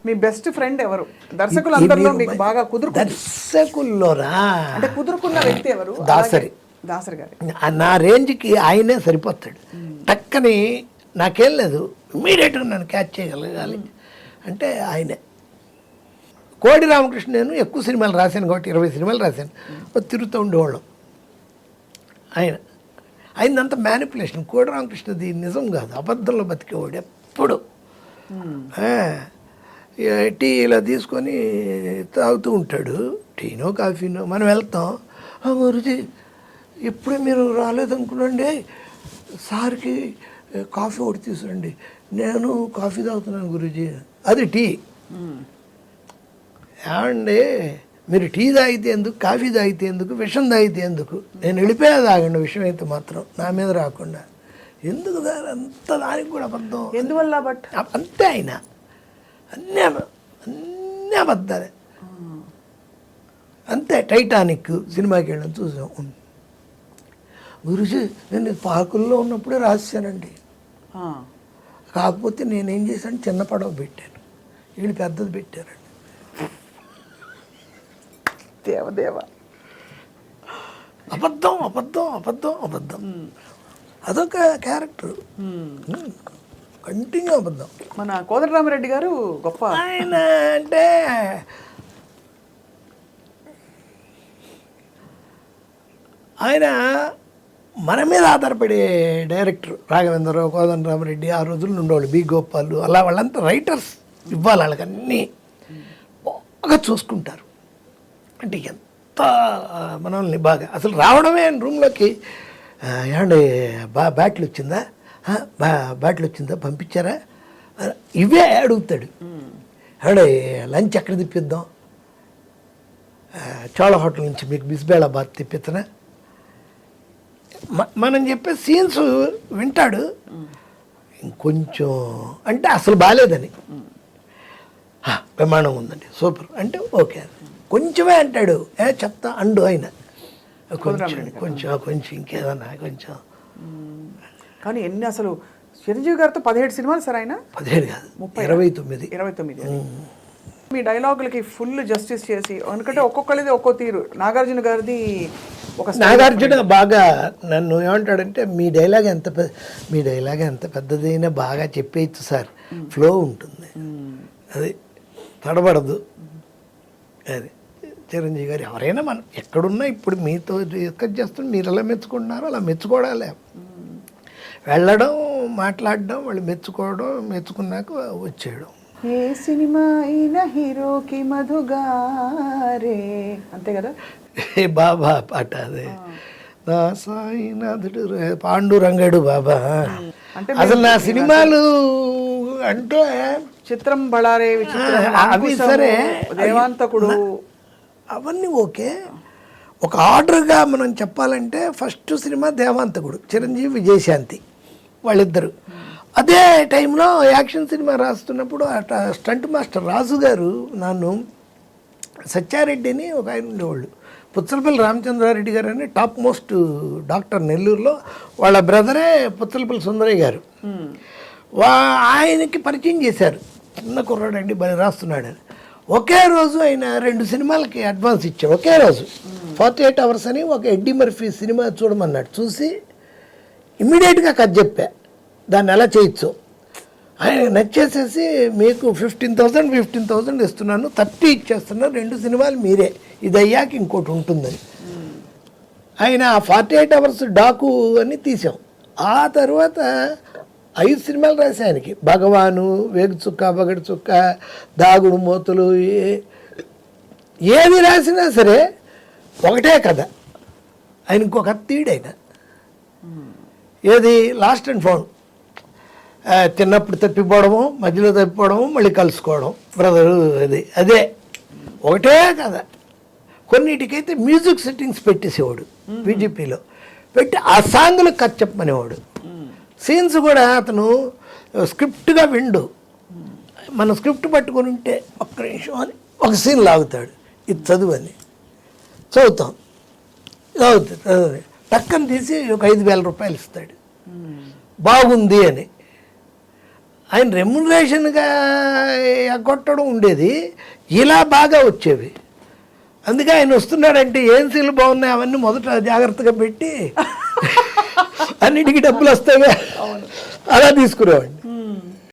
మీ best friend ఎవరు? దర్శకులందరిలో మీకు బాగా దర్శకుల్లోరా అంటే కుదురుకున్న వ్యక్తి ఎవరు? దాసరి గారు. నా రేంజ్కి ఆయనే సరిపోతాడు. టక్కని నాకేం లేదు, ఇమీడియట్గా నన్ను క్యాచ్ చేయగలగాలి అంటే ఆయనే. కోడి రామకృష్ణ నేను ఎక్కువ సినిమాలు రాశాను కాబట్టి 20 సినిమాలు రాశాను, తిరుగుతూ ఉండేవాళ్ళం. ఆయనంత మ్యానిపులేషన్. కోడి రామకృష్ణది నిజం కాదు, అబద్ధంలో బతికేవాడు ఎప్పుడు. టీ ఇలా తీసుకొని తాగుతూ ఉంటాడు, టీనో కాఫీనో. మనం వెళ్తాం, గురుజీ ఇప్పుడే మీరు రాలేదనుకున్నాండి, సార్కి కాఫీ ఒకటి తీసుకురండి. నేను కాఫీ తాగుతున్నాను గురూజీ. అది టీ. ఏమండి మీరు టీ తాగితే ఎందుకు, కాఫీ తాగితే ఎందుకు, విషం తాగితే ఎందుకు? నేను వెళ్ళిపోయా తాగండి, విషం అయితే మాత్రం నా మీద రాకుండా. ఎందుకు దాని అంత దానికి కూడా అబద్ధం ఎందువల్ల? బట్ అంతే ఆయన అన్నీ అబద్ధాలే. అంతే. టైటానిక్ సినిమాకి వెళ్ళాను, చూసాం. గురుజీ నేను పార్కుల్లో ఉన్నప్పుడే రాశానండి, కాకపోతే నేనేం చేశాను, చిన్న పడవ పెట్టాను, వీళ్ళు పెద్దది పెట్టారండి. దేవదేవ. అబద్ధం అబద్ధం అబద్ధం అబద్ధం. అదొక క్యారెక్టర్, కంటిన్యూ అబద్ధం. మన కోదండరామిరెడ్డి గారు గొప్ప ఆయన అంటే ఆయన మన మీద ఆధారపడే డైరెక్టర్. రాఘవేంద్రరావు, కోదండరామిరెడ్డి ఆ రోజుల్లో ఉండేవాళ్ళు, బి గోపాల్, అలా వాళ్ళంతా రైటర్స్. ఇవ్వాలి వాళ్ళకి అన్నీ బాగా చూసుకుంటారు. అంటే ఎంత మనల్ని బాగా అసలు రావడమే రూమ్లోకి, ఏమండి బ్యాట్లు వచ్చిందా, బ్యాట్లు వచ్చిందా, పంపించారా, ఇవే అడుగుతాడు. ఏమండి లంచ్ ఎక్కడ తిప్పిద్దాం, చోళ హోటల్ నుంచి మీకు బిస్బేళాబాద్ తిప్పిద్దనా. మనం చెప్పే సీన్స్ వింటాడు. ఇంకొంచెం అంటే అసలు బాగాలేదని, ప్రమాణం ఉందండి, సూపర్ అంటే ఓకే, కొంచెమే అంటాడు, చెప్తా అండు ఆయన కొంచెం కొంచెం కొంచెం ఇంకేదన్నా కొంచెం. కానీ ఎన్ని అసలు చిరంజీవి గారితో 17 సినిమాలు సార్ ఆయన? 17 కాదు, 29. మీ డైలాగులకి ఫుల్ జస్టిస్ చేసి, ఎందుకంటే ఒక్కొక్కరిది ఒక్కో తీరు. నాగార్జున గారిది ఒక నాగార్జున బాగా నన్ను ఏమంటాడంటే, మీ డైలాగ్ ఎంత పెద్దదైనా బాగా చెప్పేయచ్చు సార్, ఫ్లో ఉంటుంది, అది తడబడదు. అది చిరంజీవి గారు. ఎవరైనా మనం ఎక్కడున్నా ఇప్పుడు మీతో డిస్కస్ చేస్తున్న మీరు ఎలా మెచ్చుకుంటున్నారో అలా మెచ్చుకోవడాలే. వెళ్ళడం, మాట్లాడడం, వాళ్ళు మెచ్చుకోవడం, మెచ్చుకున్నాక వచ్చేయడం. ఏ సినిమా అయినా హీరోకి మధుగారే, అంతే కదా. బాబా పాట అదే, నా సాయినాథుడు పాండురంగడు బాబా. అంటే అసలు నా సినిమాలు అంటే చిత్రం, బళారే విచిత్రం, అవి సరే, దేవాంతకుడు, అవన్నీ ఓకే. ఒక ఆర్డర్గా మనం చెప్పాలంటే ఫస్ట్ సినిమా దేవాంతకుడు, చిరంజీవి, విజయశాంతి వాళ్ళిద్దరు. అదే టైంలో యాక్షన్ సినిమా రాస్తున్నప్పుడు స్టంట్ మాస్టర్ రాజు గారు నన్ను, సత్యారెడ్డిని ఒక ఆయన ఉండేవాళ్ళు, పుచ్చలపల్లి రామచంద్రారెడ్డి గారు అని టాప్ మోస్ట్ డాక్టర్ నెల్లూరులో, వాళ్ళ బ్రదరే పుచ్చలపల్లి సుందరయ్య గారు. ఆయనకి పరిచయం చేశారు, చిన్న కుర్రాడండి బలి రాస్తున్నాడని. ఒకే రోజు ఆయన 2 సినిమాలకి అడ్వాన్స్ ఇచ్చాడు. ఒకే రోజు 48 అవర్స్ అని ఒక ఎడ్డీ మర్ఫీ సినిమా చూడమన్నాడు. చూసి ఇమ్మీడియట్గా కథ చెప్పా, దాన్ని ఎలా చేయొచ్చు. ఆయన నచ్చేసేసి, మీకు 15,000 ఇస్తున్నాను, 30 ఇచ్చేస్తున్నాను, 2 సినిమాలు మీరే, ఇది అయ్యాక ఇంకోటి ఉంటుందని. ఆయన 48 అవర్స్ డాకు అని తీసాం. ఆ తర్వాత 5 సినిమాలు రాసి ఆయనకి, భగవాను, వేగుచుక్క, బగడి చుక్క, దాగుడు మూతలు, ఏది రాసినా సరే ఒకటే కథ. ఆయన ఇంకొక తీడైన ఏది లాస్ట్ అండ్ ఫౌండ్, తిన్నప్పుడు తప్పిపోవడము, మధ్యలో తప్పిపోవడము, మళ్ళీ కలుసుకోవడం, బ్రదరు, అదే ఒకటే కథ. కొన్నిటికైతే మ్యూజిక్ సెట్టింగ్స్ పెట్టేసేవాడు, బీజేపీలో పెట్టి ఆ సాంగ్లు కథ చెప్పమనేవాడు. సీన్స్ కూడా అతను స్క్రిప్ట్గా విండు, మన స్క్రిప్ట్ పట్టుకొని ఉంటే ఒక్క నిమిషం అని ఒక సీన్ లాగుతాడు, ఇది చదువు అని, చదువుతాం, చదువుతుంది టక్కని తీసి ఒక 5,000 రూపాయలు ఇస్తాడు, బాగుంది అని. ఆయన రెమ్యునరేషన్గా ఎగ్గొట్టడం ఉండేది, ఇలా బాగా వచ్చేవి. అందుకే ఆయన వస్తున్నాడంటే ఏం సీలు బాగున్నాయి అవన్నీ మొదట జాగ్రత్తగా పెట్టి అన్నిటికీ డబ్బులు వస్తాయి అలా తీసుకునేవాడిని.